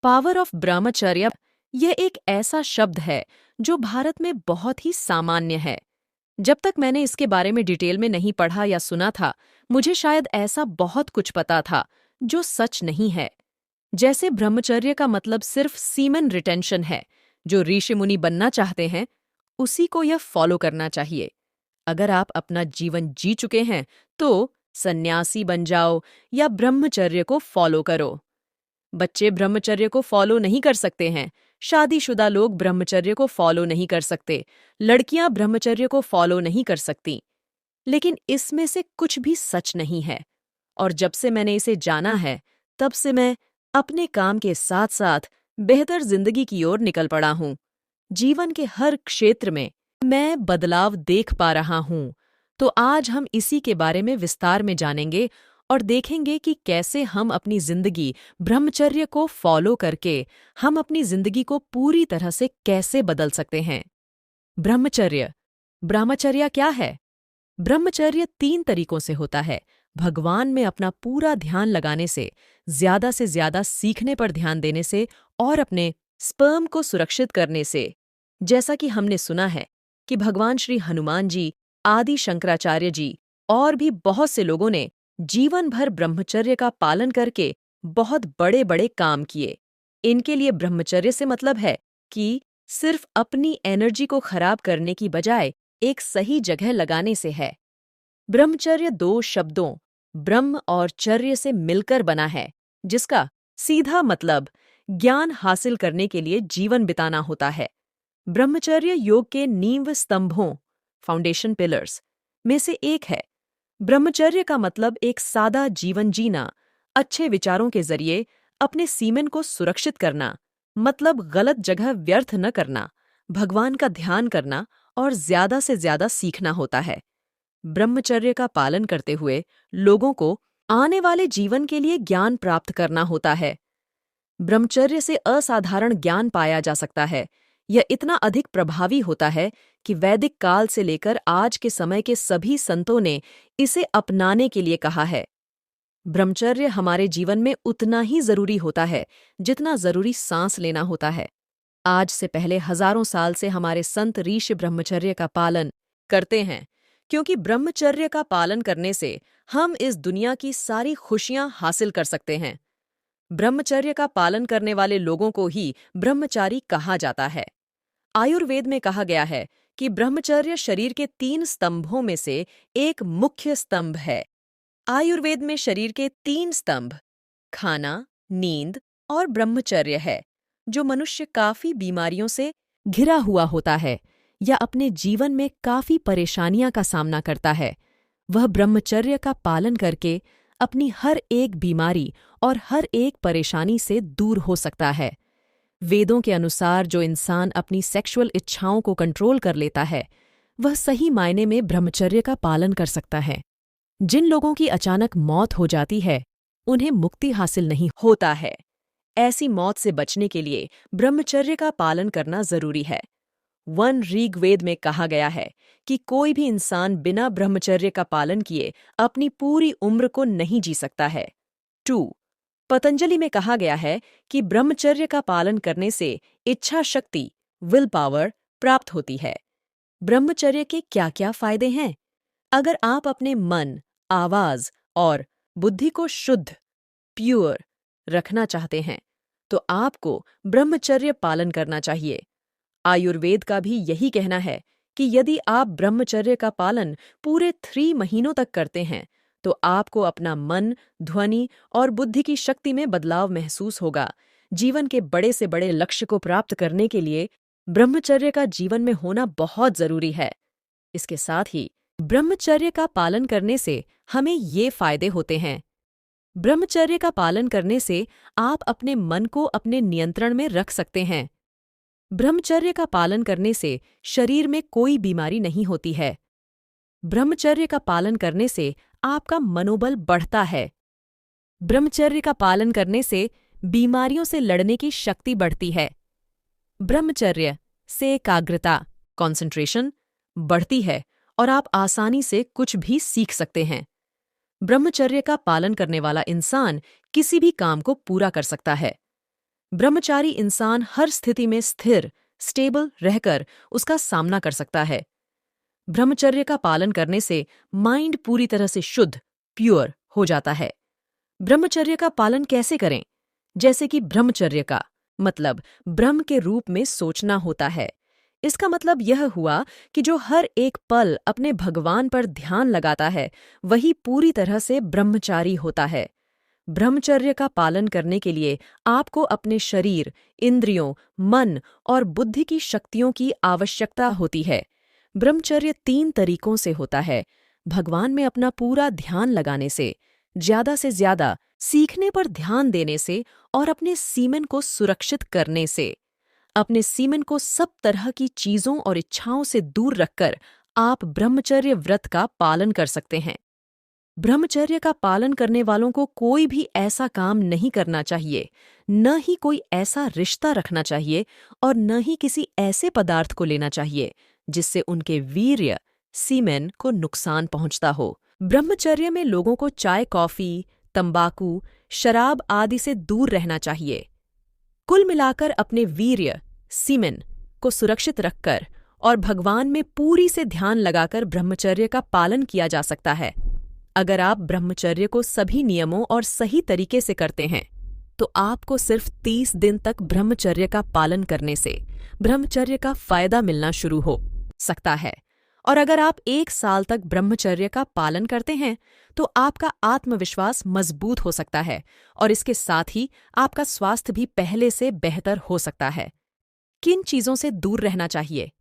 Power of ब्रह्मचर्य यह एक ऐसा शब्द है जो भारत में बहुत ही सामान्य है। जब तक मैंने इसके बारे में डिटेल में नहीं पढ़ा या सुना था, मुझे शायद ऐसा बहुत कुछ पता था जो सच नहीं है। जैसे ब्रह्मचर्य का मतलब सिर्फ सीमन रिटेंशन है। जो ऋषि मुनि बनना चाहते हैं उसी को यह फॉलो करना चाहिए। अगर आप अपना जीवन जी चुके हैं तो सन्यासी बन जाओ या ब्रह्मचर्य को फॉलो करो। बच्चे ब्रह्मचर्य को फॉलो नहीं कर सकते हैं, शादीशुदा लोग ब्रह्मचर्य को फॉलो नहीं कर सकते, लड़कियां ब्रह्मचर्य को फॉलो नहीं कर सकती। लेकिन इसमें से कुछ भी सच नहीं है। और जब से मैंने इसे जाना है, तब से मैं अपने काम के साथ साथ बेहतर जिंदगी की ओर निकल पड़ा हूं। जीवन के हर क्षेत्र में मैं बदलाव देख पा रहा हूं। तो आज हम इसी के बारे में विस्तार में जानेंगे और देखेंगे कि कैसे हम अपनी जिंदगी ब्रह्मचर्य को फॉलो करके हम अपनी जिंदगी को पूरी तरह से कैसे बदल सकते हैं। ब्रह्मचर्य ब्रह्मचर्य क्या है? ब्रह्मचर्य 3 तरीकों से होता है। भगवान में अपना पूरा ध्यान लगाने से ज्यादा सीखने पर ध्यान देने से और अपने स्पर्म को सुरक्षित करने से। जैसा कि हमने सुना है कि भगवान श्री हनुमान जी, आदि शंकराचार्य जी और भी बहुत से लोगों ने जीवन भर ब्रह्मचर्य का पालन करके बहुत बड़े बड़े काम किए। इनके लिए ब्रह्मचर्य से मतलब है कि सिर्फ अपनी एनर्जी को खराब करने की बजाय एक सही जगह लगाने से है। ब्रह्मचर्य 2 शब्दों ब्रह्म और चर्य से मिलकर बना है, जिसका सीधा मतलब ज्ञान हासिल करने के लिए जीवन बिताना होता है। ब्रह्मचर्य योग के नींव स्तंभों फाउंडेशन पिलर्स में से एक है। ब्रह्मचर्य का मतलब एक सादा जीवन जीना, अच्छे विचारों के जरिए अपने सीमन को सुरक्षित करना, मतलब गलत जगह व्यर्थ न करना, भगवान का ध्यान करना और ज्यादा से ज्यादा सीखना होता है। ब्रह्मचर्य का पालन करते हुए लोगों को आने वाले जीवन के लिए ज्ञान प्राप्त करना होता है। ब्रह्मचर्य से असाधारण ज्ञान पाया जा सकता है। यह इतना अधिक प्रभावी होता है कि वैदिक काल से लेकर आज के समय के सभी संतों ने इसे अपनाने के लिए कहा है। ब्रह्मचर्य हमारे जीवन में उतना ही जरूरी होता है जितना जरूरी सांस लेना होता है। आज से पहले हजारों साल से हमारे संत ऋषि ब्रह्मचर्य का पालन करते हैं, क्योंकि ब्रह्मचर्य का पालन करने से हम इस दुनिया की सारी खुशियां हासिल कर सकते हैं। ब्रह्मचर्य का पालन करने वाले लोगों को ही ब्रह्मचारी कहा जाता है। आयुर्वेद में कहा गया है कि ब्रह्मचर्य शरीर के 3 स्तंभों में से एक मुख्य स्तंभ है। आयुर्वेद में शरीर के 3 स्तंभ खाना, नींद और ब्रह्मचर्य है। जो मनुष्य काफी बीमारियों से घिरा हुआ होता है या अपने जीवन में काफी परेशानियां का सामना करता है, वह ब्रह्मचर्य का पालन करके अपनी हर एक बीमारी और हर एक परेशानी से दूर हो सकता है। वेदों के अनुसार जो इंसान अपनी सेक्सुअल इच्छाओं को कंट्रोल कर लेता है, वह सही मायने में ब्रह्मचर्य का पालन कर सकता है। जिन लोगों की अचानक मौत हो जाती है, उन्हें मुक्ति हासिल नहीं होता है। ऐसी मौत से बचने के लिए ब्रह्मचर्य का पालन करना जरूरी है। 1 ऋग्वेद में कहा गया है कि कोई भी इंसान बिना ब्रह्मचर्य का पालन किए अपनी पूरी उम्र को नहीं जी सकता है। 2 पतंजलि में कहा गया है कि ब्रह्मचर्य का पालन करने से इच्छा शक्ति विल पावर प्राप्त होती है। ब्रह्मचर्य के क्या-क्या फायदे हैं? अगर आप अपने मन, आवाज और बुद्धि को शुद्ध प्योर रखना चाहते हैं, तो आपको ब्रह्मचर्य पालन करना चाहिए। आयुर्वेद का भी यही कहना है कि यदि आप ब्रह्मचर्य का पालन पूरे 3 महीनों तक करते हैं, तो आपको अपना मन, ध्वनि और बुद्धि की शक्ति में बदलाव महसूस होगा। जीवन के बड़े से बड़े लक्ष्य को प्राप्त करने के लिए ब्रह्मचर्य का जीवन में होना बहुत जरूरी है। इसके साथ ही ब्रह्मचर्य का पालन करने से हमें ये फायदे होते हैं। ब्रह्मचर्य का पालन करने से आप अपने मन को अपने नियंत्रण में रख सकते हैं। ब्रह्मचर्य का पालन करने से शरीर में कोई बीमारी नहीं होती है। ब्रह्मचर्य का पालन करने से आपका मनोबल बढ़ता है। ब्रह्मचर्य का पालन करने से बीमारियों से लड़ने की शक्ति बढ़ती है। ब्रह्मचर्य से एकाग्रता कंसंट्रेशन बढ़ती है और आप आसानी से कुछ भी सीख सकते हैं। ब्रह्मचर्य का पालन करने वाला इंसान किसी भी काम को पूरा कर सकता है। ब्रह्मचारी इंसान हर स्थिति में स्थिर, स्टेबल रहकर उसका सामना कर सकता है। ब्रह्मचर्य का पालन करने से माइंड पूरी तरह से शुद्ध, प्योर हो जाता है। ब्रह्मचर्य का पालन कैसे करें? जैसे कि ब्रह्मचर्य का मतलब ब्रह्म के रूप में सोचना होता है। इसका मतलब यह हुआ कि जो हर एक पल अपने भगवान पर ध्यान लगाता है, वही पूरी तरह से ब्रह्मचारी होता है। ब्रह्मचर्य का पालन करने के लिए आपको अपने शरीर, इंद्रियों, मन और बुद्धि की शक्तियों की आवश्यकता होती है। ब्रह्मचर्य 3 तरीकों से होता है: भगवान में अपना पूरा ध्यान लगाने से ज्यादा सीखने पर ध्यान देने से और अपने सीमन को सुरक्षित करने से। अपने सीमन को सब तरह की चीजों और इच्छाओं से दूर रखकर आप ब्रह्मचर्य व्रत का पालन कर सकते हैं। ब्रह्मचर्य का पालन करने वालों को कोई भी ऐसा काम नहीं करना चाहिए, न ही कोई ऐसा रिश्ता रखना चाहिए और न ही किसी ऐसे पदार्थ को लेना चाहिए जिससे उनके वीर्य, सीमेन को नुकसान पहुंचता हो। ब्रह्मचर्य में लोगों को चाय, कॉफी, तंबाकू, शराब आदि से दूर रहना चाहिए। कुल मिलाकर अपने वीर्य, सीमेन को सुरक्षित रखकर और भगवान में पूरी से ध्यान लगाकर ब्रह्मचर्य का पालन किया जा सकता है। अगर आप ब्रह्मचर्य को सभी नियमों और सही तरीके से करते हैं, तो आपको सिर्फ 30 दिन तक ब्रह्मचर्य का पालन करने से ब्रह्मचर्य का फायदा मिलना शुरू हो सकता है। और अगर आप 1 साल तक ब्रह्मचर्य का पालन करते हैं, तो आपका आत्मविश्वास मजबूत हो सकता है और इसके साथ ही आपका स्वास्थ्य भी पहले से बेहतर हो सकता है। किन चीजों से दूर रहना चाहिए?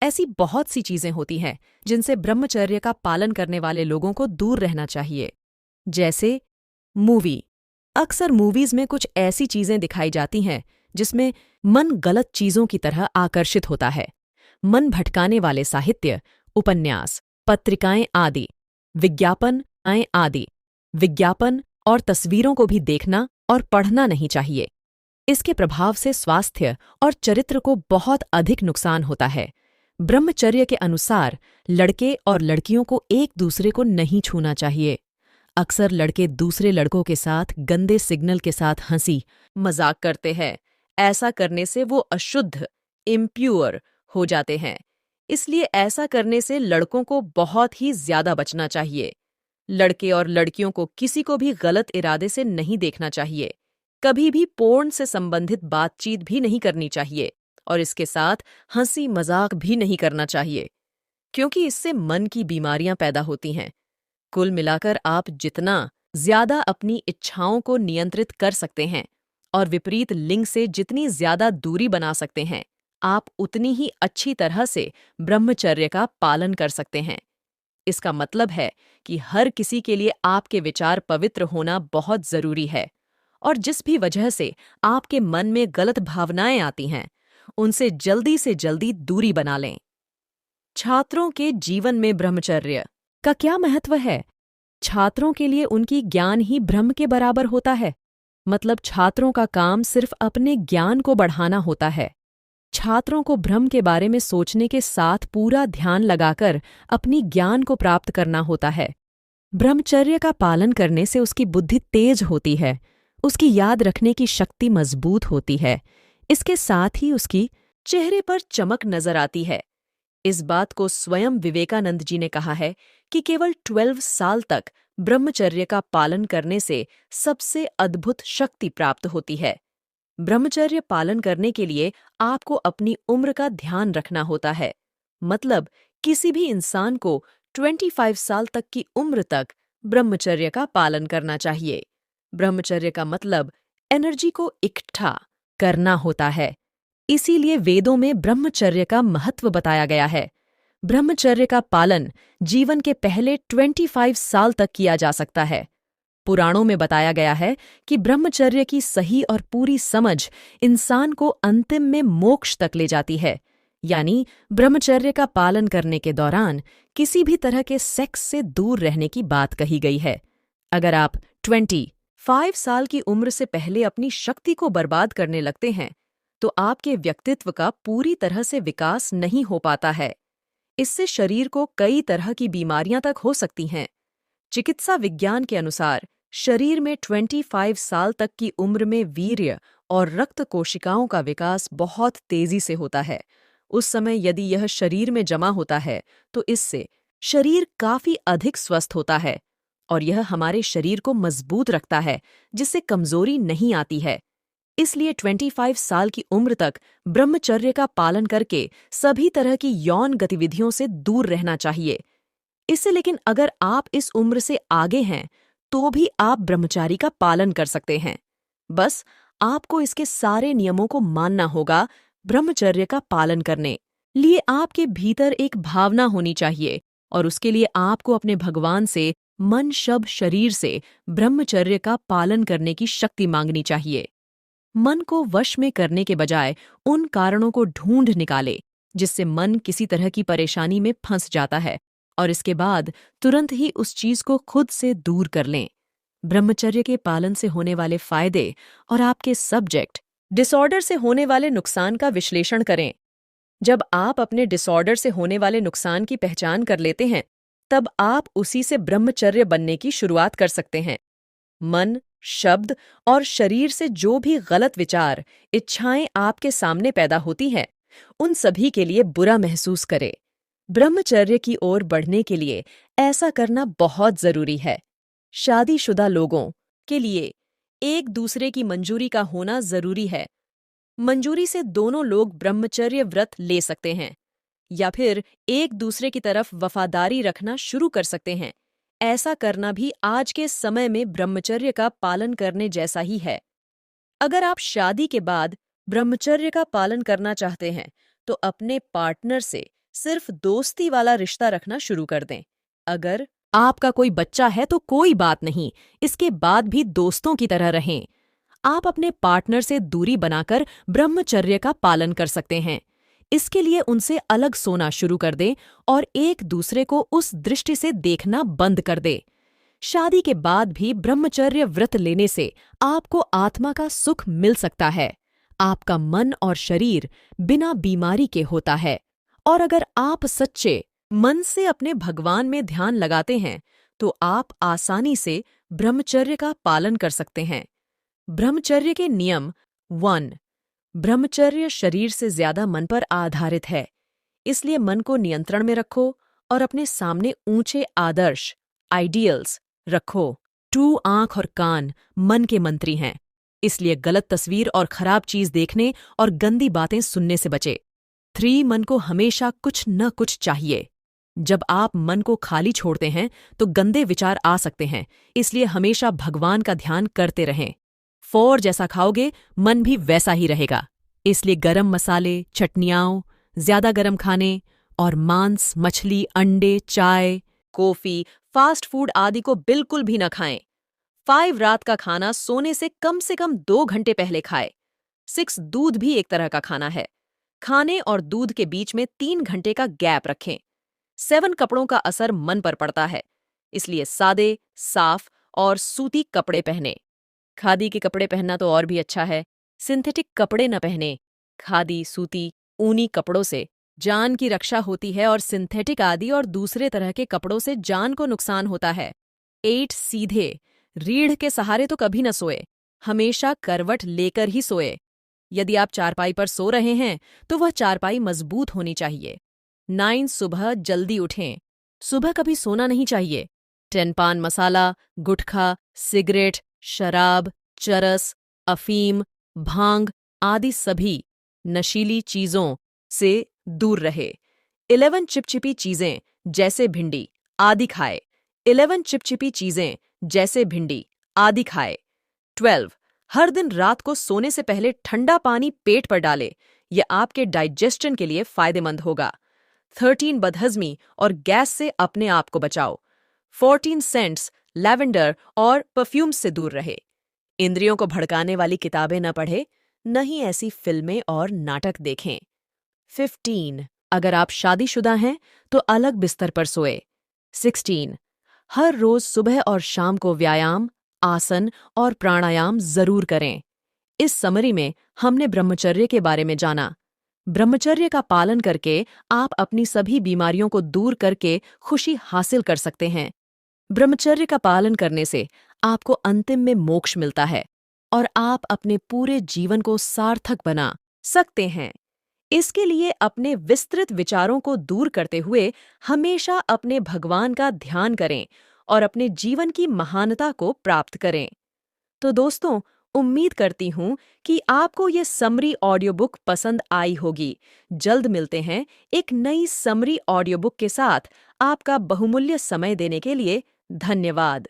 ऐसी बहुत सी चीजें होती हैं जिनसे ब्रह्मचर्य का पालन करने वाले लोगों को दूर रहना चाहिए। जैसे मूवी। अक्सर मूवीज में कुछ ऐसी चीजें दिखाई जाती हैं जिसमें मन गलत चीजों की तरह आकर्षित होता है। मन भटकाने वाले साहित्य, उपन्यास, पत्रिकाएं आदि, विज्ञापन और तस्वीरों को भी देखना और पढ़ना नहीं चाहिए। इसके प्रभाव से स्वास्थ्य और चरित्र को बहुत अधिक नुकसान होता है। ब्रह्मचर्य के अनुसार लड़के और लड़कियों को एक दूसरे को नहीं छूना चाहिए। अक्सर लड़के दूसरे लड़कों के साथ गंदे सिग्नल के साथ हंसी मजाक करते हैं। ऐसा करने से वो अशुद्ध, इम्प्योर हो जाते हैं। इसलिए ऐसा करने से लड़कों को बहुत ही ज्यादा बचना चाहिए। लड़के और लड़कियों को किसी को भी गलत इरादे से नहीं देखना चाहिए। कभी भी पोर्न से संबंधित बातचीत भी नहीं करनी चाहिए और इसके साथ हंसी मजाक भी नहीं करना चाहिए, क्योंकि इससे मन की बीमारियां पैदा होती हैं। कुल मिलाकर आप जितना ज्यादा अपनी इच्छाओं को नियंत्रित कर सकते हैं और विपरीत लिंग से जितनी ज्यादा दूरी बना सकते हैं, आप उतनी ही अच्छी तरह से ब्रह्मचर्य का पालन कर सकते हैं। इसका मतलब है कि हर किसी के लिए आपके विचार पवित्र होना बहुत जरूरी है और जिस भी वजह से आपके मन में गलत भावनाएं आती हैं, उनसे जल्दी से जल्दी दूरी बना लें। छात्रों के जीवन में ब्रह्मचर्य का क्या महत्व है? छात्रों के लिए उनकी ज्ञान ही ब्रह्म के बराबर होता है। मतलब छात्रों का काम सिर्फ अपने ज्ञान को बढ़ाना होता है। छात्रों को ब्रह्म के बारे में सोचने के साथ पूरा ध्यान लगाकर अपनी ज्ञान को प्राप्त करना होता है। ब्रह्मचर्य का पालन करने से उसकी बुद्धि तेज होती है, उसकी याद रखने की शक्ति मजबूत होती है। इसके साथ ही उसकी चेहरे पर चमक नजर आती है। इस बात को स्वयं विवेकानंद जी ने कहा है कि केवल 12 साल तक ब्रह्मचर्य का पालन करने से सबसे अद्भुत शक्ति प्राप्त होती है। ब्रह्मचर्य पालन करने के लिए आपको अपनी उम्र का ध्यान रखना होता है। मतलब किसी भी इंसान को 25 साल तक की उम्र तक ब्रह्मचर्य का पालन करना चाहिए। ब्रह्मचर्य का मतलब एनर्जी को इकट्ठा करना होता है। इसीलिए वेदों में ब्रह्मचर्य का महत्व बताया गया है। ब्रह्मचर्य का पालन जीवन के पहले 25 साल तक किया जा सकता है। पुराणों में बताया गया है कि ब्रह्मचर्य की सही और पूरी समझ इंसान को अंतिम में मोक्ष तक ले जाती है। यानी ब्रह्मचर्य का पालन करने के दौरान किसी भी तरह के सेक्स से दूर रहने की बात कही गई है। अगर आप 25 साल की उम्र से पहले अपनी शक्ति को बर्बाद करने लगते हैं, तो आपके व्यक्तित्व का पूरी तरह से विकास नहीं हो पाता है। इससे शरीर को कई तरह की बीमारियां तक हो सकती हैं। चिकित्सा विज्ञान के अनुसार शरीर में 25 साल तक की उम्र में वीर्य और रक्त कोशिकाओं का विकास बहुत तेजी से होता है। उस समय यदि यह शरीर में जमा होता है तो इससे शरीर काफी अधिक स्वस्थ होता है और यह हमारे शरीर को मजबूत रखता है, जिससे कमजोरी नहीं आती है। इसलिए 25 साल की उम्र तक ब्रह्मचर्य का पालन करके सभी तरह की यौन गतिविधियों से दूर रहना चाहिए। इससे लेकिन अगर आप इस उम्र से आगे हैं तो भी आप ब्रह्मचारी का पालन कर सकते हैं। बस आपको इसके सारे नियमों को मानना होगा। ब्रह्मचर्य का पालन करने लिए आपके भीतर एक भावना होनी चाहिए और उसके लिए आपको अपने भगवान से मन शब्द शरीर से ब्रह्मचर्य का पालन करने की शक्ति मांगनी चाहिए। मन को वश में करने के बजाय उन कारणों को ढूंढ निकाले जिससे मन किसी तरह की परेशानी में फंस जाता है और इसके बाद तुरंत ही उस चीज को खुद से दूर कर लें। ब्रह्मचर्य के पालन से होने वाले फायदे और आपके सब्जेक्ट डिसऑर्डर से होने वाले नुकसान का विश्लेषण करें। जब आप अपने डिसऑर्डर से होने वाले नुकसान की पहचान कर लेते हैं, तब आप उसी से ब्रह्मचर्य बनने की शुरुआत कर सकते हैं। मन, शब्द और शरीर से जो भी गलत विचार, इच्छाएं आपके सामने पैदा होती हैं, उन सभी के लिए बुरा महसूस करें। ब्रह्मचर्य की ओर बढ़ने के लिए ऐसा करना बहुत जरूरी है। शादीशुदा लोगों के लिए एक दूसरे की मंजूरी का होना जरूरी है। मंजूरी से दोनों लोग ब्रह्मचर्य व्रत ले सकते हैं या फिर एक दूसरे की तरफ वफादारी रखना शुरू कर सकते हैं। ऐसा करना भी आज के समय में ब्रह्मचर्य का पालन करने जैसा ही है। अगर आप शादी के बाद ब्रह्मचर्य का पालन करना चाहते हैं तो अपने पार्टनर से सिर्फ दोस्ती वाला रिश्ता रखना शुरू कर दें। अगर आपका कोई बच्चा है तो कोई बात नहीं, इसके बाद भी दोस्तों की तरह रहें। आप अपने पार्टनर से दूरी बनाकर ब्रह्मचर्य का पालन कर सकते हैं। इसके लिए उनसे अलग सोना शुरू कर दें और एक दूसरे को उस दृष्टि से देखना बंद कर दें। शादी के बाद भी ब्रह्मचर्य व्रत लेने से आपको आत्मा का सुख मिल सकता है। आपका मन और शरीर बिना बीमारी के होता है और अगर आप सच्चे मन से अपने भगवान में ध्यान लगाते हैं तो आप आसानी से ब्रह्मचर्य का पालन कर सकते हैं। ब्रह्मचर्य के नियम 1। ब्रह्मचर्य शरीर से ज्यादा मन पर आधारित है, इसलिए मन को नियंत्रण में रखो और अपने सामने ऊंचे आदर्श आइडियल्स रखो। 2। आंख और कान मन के मंत्री हैं, इसलिए गलत तस्वीर और खराब चीज देखने और गंदी बातें सुनने से बचे। 3। मन को हमेशा कुछ न कुछ चाहिए। जब आप मन को खाली छोड़ते हैं तो गंदे विचार आ सकते हैं, इसलिए हमेशा भगवान का ध्यान करते रहें। 4। जैसा खाओगे मन भी वैसा ही रहेगा, इसलिए गरम मसाले, चटनियाँ, ज्यादा गरम खाने और मांस, मछली, अंडे, चाय, कॉफी, फास्ट फूड आदि को बिल्कुल भी न खाएं। 5। रात का खाना सोने से कम 2 घंटे पहले खाएं। 6। दूध भी एक तरह का खाना है। खाने और दूध के बीच में 3 घंटे का गैप रखें। 7। कपड़ों का असर मन पर पड़ता है, इसलिए सादे, साफ और सूती कपड़े पहने। खादी के कपड़े पहनना तो और भी अच्छा है। सिंथेटिक कपड़े न पहने। खादी, सूती, ऊनी कपड़ों से जान की रक्षा होती है और सिंथेटिक आदि और दूसरे तरह के कपड़ों से जान को नुकसान होता है। 8। सीधे रीढ़ के सहारे तो कभी न सोए, हमेशा करवट लेकर ही सोए। यदि आप चारपाई पर सो रहे हैं तो वह चारपाई मजबूत होनी चाहिए। 9। सुबह जल्दी उठें, सुबह कभी सोना नहीं चाहिए। 10। पान मसाला, गुटखा, सिगरेट, शराब, चरस, अफीम, भांग आदि सभी नशीली चीजों से दूर रहे। 11। चिपचिपी चीजें जैसे भिंडी आदि खाए। 11 चिपचिपी चीजें जैसे भिंडी आदि खाए। 12। हर दिन रात को सोने से पहले ठंडा पानी पेट पर डाले, यह आपके डाइजेशन के लिए फायदेमंद होगा। 13। बदहजमी और गैस से अपने आप को बचाओ। 14। सेंट्स, लैवेंडर और परफ्यूम्स से दूर रहे। इंद्रियों को भड़काने वाली किताबें न पढ़े, न ही ऐसी फिल्में और नाटक देखें। 15। अगर आप शादीशुदा हैं तो अलग बिस्तर पर सोए। 16। हर रोज सुबह और शाम को व्यायाम, आसन और प्राणायाम जरूर करें। इस समरी में हमने ब्रह्मचर्य के बारे में जाना। ब्रह्मचर्य का पालन करके आप अपनी सभी बीमारियों को दूर करके खुशी हासिल कर सकते हैं। ब्रह्मचर्य का पालन करने से आपको अंतिम में मोक्ष मिलता है और आप अपने पूरे जीवन को सार्थक बना सकते हैं। इसके लिए अपने विस्तृत विचारों को दूर करते हुए हमेशा अपने भगवान का ध्यान करें और अपने जीवन की महानता को प्राप्त करें। तो दोस्तों, उम्मीद करती हूँ कि आपको ये समरी ऑडियो बुक पसंद आई होगी। जल्द मिलते हैं एक नई समरी ऑडियो बुक के साथ। आपका बहुमूल्य समय देने के लिए धन्यवाद।